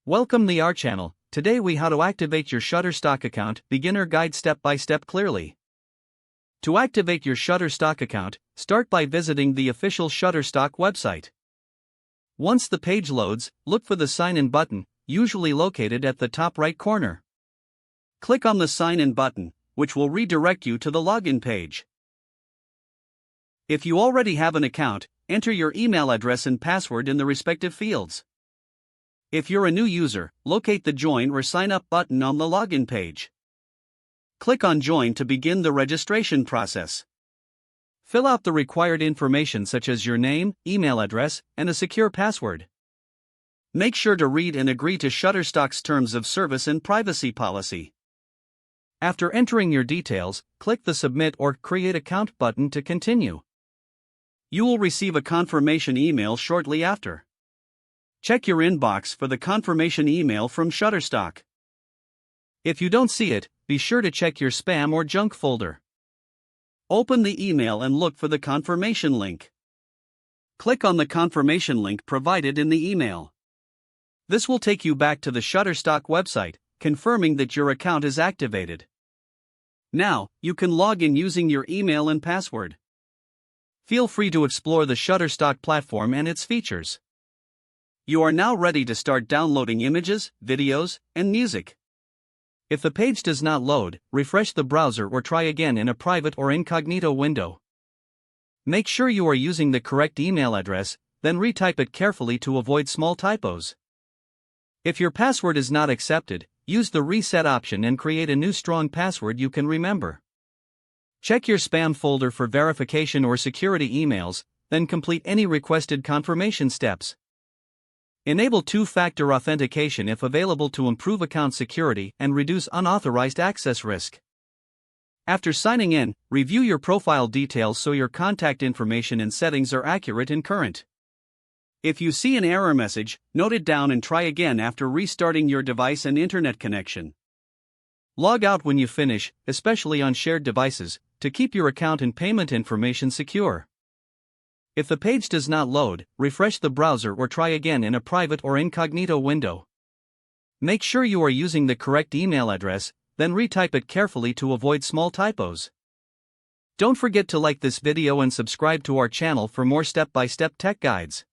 Welcome to our channel. Today we how to activate your Shutterstock account, beginner guide step by step clearly. To activate your Shutterstock account, start by visiting the official Shutterstock website. Once the page loads, look for the sign in button, usually located at the top right corner. Click on the sign in button, which will redirect you to the login page. If you already have an account, enter your email address and password in the respective fields. If you're a new user, locate the Join or Sign Up button on the login page. Click on Join to begin the registration process. Fill out the required information such as your name, email address, and a secure password. Make sure to read and agree to Shutterstock's terms of service and privacy policy. After entering your details, click the Submit or Create Account button to continue. You will receive a confirmation email shortly after. Check your inbox for the confirmation email from Shutterstock. If you don't see it, be sure to check your spam or junk folder. Open the email and look for the confirmation link. Click on the confirmation link provided in the email. This will take you back to the Shutterstock website, confirming that your account is activated. Now, you can log in using your email and password. Feel free to explore the Shutterstock platform and its features. You are now ready to start downloading images, videos, and music. If the page does not load, refresh the browser or try again in a private or incognito window. Make sure you are using the correct email address, then retype it carefully to avoid small typos. If your password is not accepted, use the reset option and create a new strong password you can remember. Check your spam folder for verification or security emails, then complete any requested confirmation steps. Enable two-factor authentication if available to improve account security and reduce unauthorized access risk. After signing in, review your profile details so your contact information and settings are accurate and current. If you see an error message, note it down and try again after restarting your device and internet connection. Log out when you finish, especially on shared devices, to keep your account and payment information secure. If the page does not load, refresh the browser or try again in a private or incognito window. Make sure you are using the correct email address, then retype it carefully to avoid small typos. Don't forget to like this video and subscribe to our channel for more step-by-step tech guides.